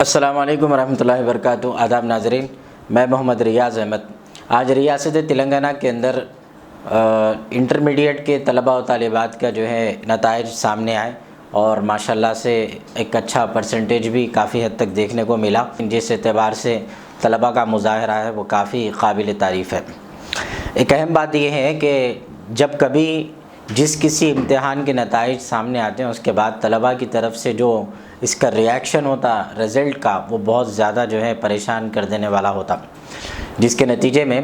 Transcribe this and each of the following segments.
السلام علیکم ورحمۃ اللہ وبرکاتہ۔ آداب ناظرین، میں محمد ریاض احمد۔ آج ریاست تلنگانہ کے اندر انٹرمیڈیٹ کے طلباء و طالبات کا جو ہے نتائج سامنے آئے اور ماشاءاللہ سے ایک اچھا پرسنٹیج بھی کافی حد تک دیکھنے کو ملا، جس اعتبار سے طلباء کا مظاہرہ ہے وہ کافی قابل تعریف ہے۔ ایک اہم بات یہ ہے کہ جب کبھی جس کسی امتحان کے نتائج سامنے آتے ہیں اس کے بعد طلباء کی طرف سے جو اس کا ریاکشن ہوتا رزلٹ کا، وہ بہت زیادہ جو ہے پریشان کر دینے والا ہوتا، جس کے نتیجے میں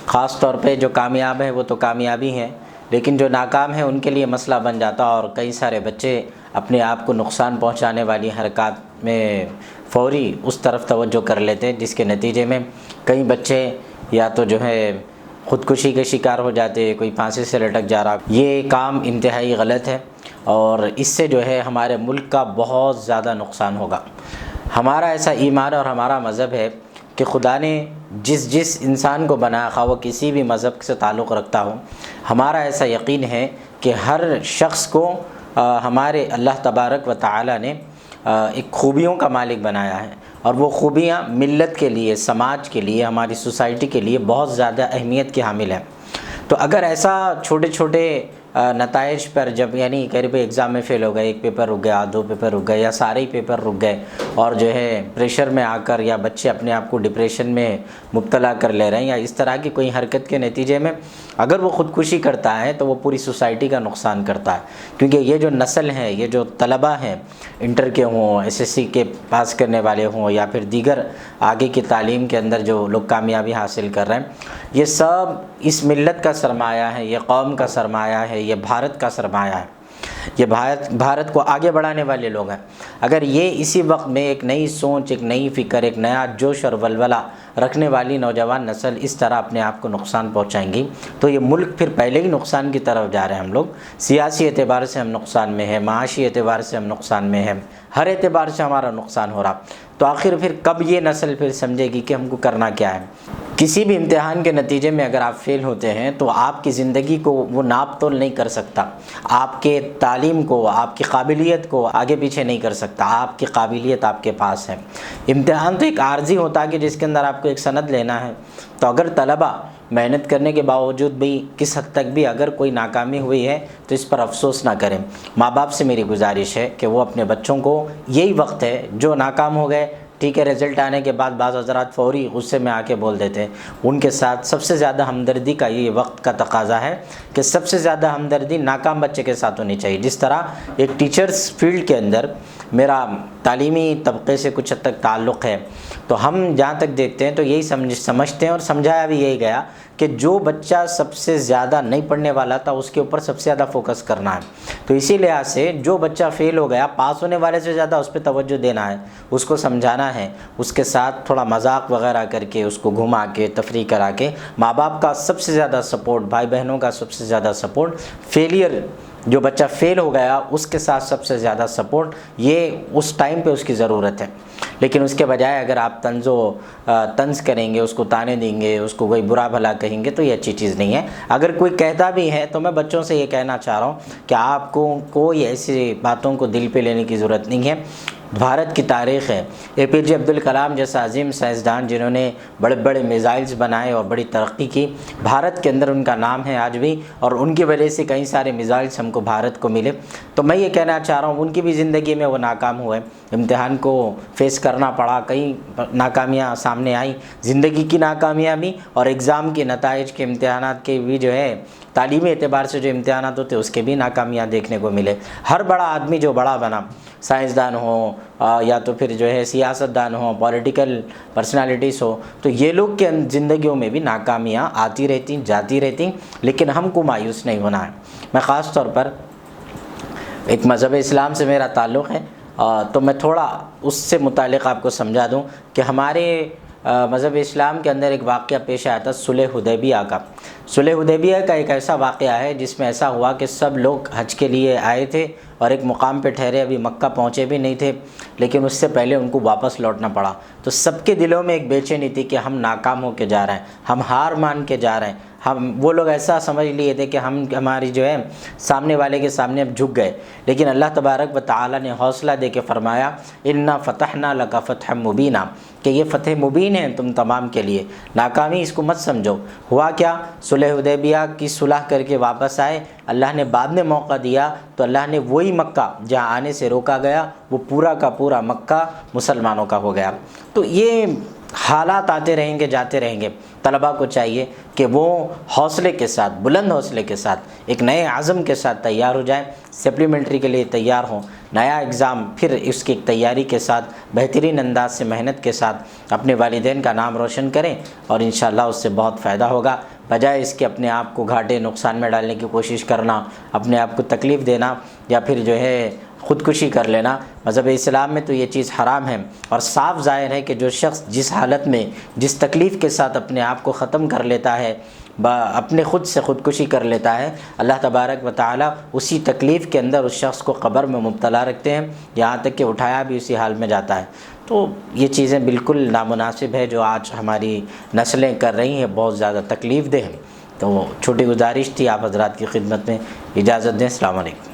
خاص طور پہ جو کامیاب ہے وہ تو کامیابی ہے، لیکن جو ناکام ہے ان کے لیے مسئلہ بن جاتا اور کئی سارے بچے اپنے آپ کو نقصان پہنچانے والی حرکات میں فوری اس طرف توجہ کر لیتے، جس کے نتیجے میں کئی بچے یا تو جو ہے خودکشی کے شکار ہو جاتے، کوئی پھانسی سے لٹک جا رہا۔ یہ کام انتہائی غلط ہے اور اس سے جو ہے ہمارے ملک کا بہت زیادہ نقصان ہوگا۔ ہمارا ایسا ایمان اور ہمارا مذہب ہے کہ خدا نے جس انسان کو بنایا، خواہ وہ کسی بھی مذہب سے تعلق رکھتا ہو، ہمارا ایسا یقین ہے کہ ہر شخص کو ہمارے اللہ تبارک و تعالی نے ایک خوبیوں کا مالک بنایا ہے، اور وہ خوبیاں ملت کے لیے، سماج کے لیے، ہماری سوسائٹی کے لیے بہت زیادہ اہمیت کی حامل ہیں۔ تو اگر ایسا چھوٹے چھوٹے نتائج پر جب یعنی قریب ایگزام میں فیل ہو گئے، ایک پیپر رک گیا، دو پیپر رک گئے یا سارے ہی پیپر رک گئے، اور جو ہے پریشر میں آ کر یا بچے اپنے آپ کو ڈپریشن میں مبتلا کر لے رہے ہیں، یا اس طرح کی کوئی حرکت کے نتیجے میں اگر وہ خودکشی کرتا ہے تو وہ پوری سوسائٹی کا نقصان کرتا ہے، کیونکہ یہ جو نسل ہے، یہ جو طلباء ہیں، انٹر کے ہوں، SSC کے پاس کرنے والے ہوں یا پھر دیگر آگے کی تعلیم کے اندر جو لوگ کامیابی حاصل کر رہے ہیں، یہ سب اس ملت کا سرمایہ ہے، یہ قوم کا سرمایہ ہے، یہ بھارت کا سرمایہ ہے، یہ بھارت کو آگے بڑھانے والے لوگ ہیں۔ اگر یہ اسی وقت میں ایک نئی سوچ، ایک نئی فکر، ایک نیا جوش اور ولولہ رکھنے والی نوجوان نسل اس طرح اپنے آپ کو نقصان پہنچائیں گی تو یہ ملک پھر پہلے ہی نقصان کی طرف جا رہے ہیں۔ ہم لوگ سیاسی اعتبار سے ہم نقصان میں ہیں، معاشی اعتبار سے ہم نقصان میں ہیں، ہر اعتبار سے ہمارا نقصان ہو رہا۔ تو آخر پھر کب یہ نسل پھر سمجھے گی کہ ہم کو کرنا کیا ہے؟ کسی بھی امتحان کے نتیجے میں اگر آپ فیل ہوتے ہیں تو آپ کی زندگی کو وہ ناپ تول نہیں کر سکتا، آپ کے تعلیم کو، آپ کی قابلیت کو آگے پیچھے نہیں کر سکتا۔ آپ کی قابلیت آپ کے پاس ہے۔ امتحان تو ایک عارضی ہوتا ہے کہ جس کے اندر آپ کو ایک سند لینا ہے۔ تو اگر طلباء محنت کرنے کے باوجود بھی کس حد تک بھی اگر کوئی ناکامی ہوئی ہے تو اس پر افسوس نہ کریں۔ ماں باپ سے میری گزارش ہے کہ وہ اپنے بچوں کو، یہی وقت ہے، جو ناکام ہو گئے ٹھیک ہے، رزلٹ آنے کے بعد بعض حضرات فوری غصے میں آ کے بول دیتے ہیں، ان کے ساتھ سب سے زیادہ ہمدردی کا یہ وقت کا تقاضا ہے کہ سب سے زیادہ ہمدردی ناکام بچے کے ساتھ ہونی چاہیے۔ جس طرح ایک ٹیچرز فیلڈ کے اندر میرا تعلیمی طبقے سے کچھ حد تک تعلق ہے، تو ہم جہاں تک دیکھتے ہیں تو یہی سمجھتے ہیں اور سمجھایا بھی یہی گیا کہ جو بچہ سب سے زیادہ نہیں پڑھنے والا تھا اس کے اوپر سب سے زیادہ فوکس کرنا ہے۔ تو اسی لحاظ سے جو بچہ فیل ہو گیا، پاس ہونے والے سے زیادہ اس پہ توجہ دینا ہے، اس کو سمجھانا ہے، اس کے ساتھ تھوڑا مذاق وغیرہ کر کے، اس کو گھما کے، تفریح کرا کے، ماں باپ کا سب سے زیادہ سپورٹ، بھائی بہنوں کا سب سے زیادہ سپورٹ، فیلئر جو بچہ فیل ہو گیا اس کے ساتھ سب سے زیادہ سپورٹ، یہ اس ٹائم پہ اس کی ضرورت ہے۔ لیکن اس کے بجائے اگر آپ طنز کریں گے، اس کو تانے دیں گے، اس کو کوئی برا بھلا کہیں گے تو یہ اچھی چیز نہیں ہے۔ اگر کوئی کہتا بھی ہے تو میں بچوں سے یہ کہنا چاہ رہا ہوں کہ آپ کو کوئی ایسی باتوں کو دل پہ لینے کی ضرورت نہیں ہے۔ بھارت کی تاریخ ہے، APJ عبدالکلام جیسا عظیم سائنسدان جنہوں نے بڑے بڑے میزائلز بنائے اور بڑی ترقی کی، بھارت کے اندر ان کا نام ہے آج بھی، اور ان کی وجہ سے کئی سارے میزائلز ہم کو بھارت کو ملے۔ تو میں یہ کہنا چاہ رہا ہوں ان کی بھی زندگی میں وہ ناکام ہوئے، امتحان کو فیس کرنا پڑا، کئی ناکامیاں سامنے آئیں، زندگی کی ناکامیاں بھی اور ایگزام کے نتائج کے امتحانات کے بھی جو ہے تعلیمی اعتبار سے جو امتحانات ہوتے اس کے بھی ناکامیاں دیکھنے کو ملے۔ ہر بڑا آدمی جو بڑا بنا، سائنسدان ہو یا تو پھر جو ہے سیاستدان ہو، پولیٹیکل پرسنالٹیز ہو، تو یہ لوگ کے زندگیوں میں بھی ناکامیاں آتی رہتی، جاتی رہتی، لیکن ہم کو مایوس نہیں ہونا ہے۔ میں خاص طور پر ایک مذہب اسلام سے میرا تعلق ہے تو میں تھوڑا اس سے متعلق آپ کو سمجھا دوں کہ ہمارے مذہب اسلام کے اندر ایک واقعہ پیش آیا تھا صلح حدیبیہ کا۔ صلح حدیبیہ کا ایک ایسا واقعہ ہے جس میں ایسا ہوا کہ سب لوگ حج کے لیے آئے تھے اور ایک مقام پہ ٹھہرے، ابھی مکہ پہنچے بھی نہیں تھے، لیکن اس سے پہلے ان کو واپس لوٹنا پڑا۔ تو سب کے دلوں میں ایک بے چینی تھی کہ ہم ناکام ہو کے جا رہے ہیں، ہم ہار مان کے جا رہے ہیں، ہم وہ لوگ ایسا سمجھ لیے تھے کہ ہماری جو ہے سامنے والے کے سامنے اب جھک گئے، لیکن اللہ تبارک و تعالی نے حوصلہ دے کے فرمایا انا فتحنا لک فتحا مبینا، کہ یہ فتح مبین ہے تم تمام کے لیے، ناکامی اس کو مت سمجھو۔ ہوا کیا، صلح حدیبیہ کی صلح کر کے واپس آئے، اللہ نے بعد میں موقع دیا تو اللہ نے وہی مکہ جہاں آنے سے روکا گیا وہ پورا کا پورا مکہ مسلمانوں کا ہو گیا۔ تو یہ حالات آتے رہیں گے جاتے رہیں گے، طلباء کو چاہیے کہ وہ حوصلے کے ساتھ، بلند حوصلے کے ساتھ، ایک نئے عزم کے ساتھ تیار ہو جائیں، سپلیمنٹری کے لیے تیار ہوں، نیا ایگزام، پھر اس کی تیاری کے ساتھ بہترین انداز سے محنت کے ساتھ اپنے والدین کا نام روشن کریں، اور انشاءاللہ اس سے بہت فائدہ ہوگا، بجائے اس کے اپنے آپ کو گھاٹے نقصان میں ڈالنے کی کوشش کرنا، اپنے آپ کو تکلیف دینا، یا پھر جو ہے خودکشی کر لینا۔ مذہب اسلام میں تو یہ چیز حرام ہے، اور صاف ظاہر ہے کہ جو شخص جس حالت میں جس تکلیف کے ساتھ اپنے آپ کو ختم کر لیتا ہے، اپنے خود سے خودکشی کر لیتا ہے، اللہ تبارک و تعالی اسی تکلیف کے اندر اس شخص کو قبر میں مبتلا رکھتے ہیں، یہاں تک کہ اٹھایا بھی اسی حال میں جاتا ہے۔ تو یہ چیزیں بالکل نامناسب ہے جو آج ہماری نسلیں کر رہی ہیں، بہت زیادہ تکلیف دہ ہیں۔ تو چھوٹی گزارش تھی آپ حضرات کی خدمت میں، اجازت دیں، السلام علیکم۔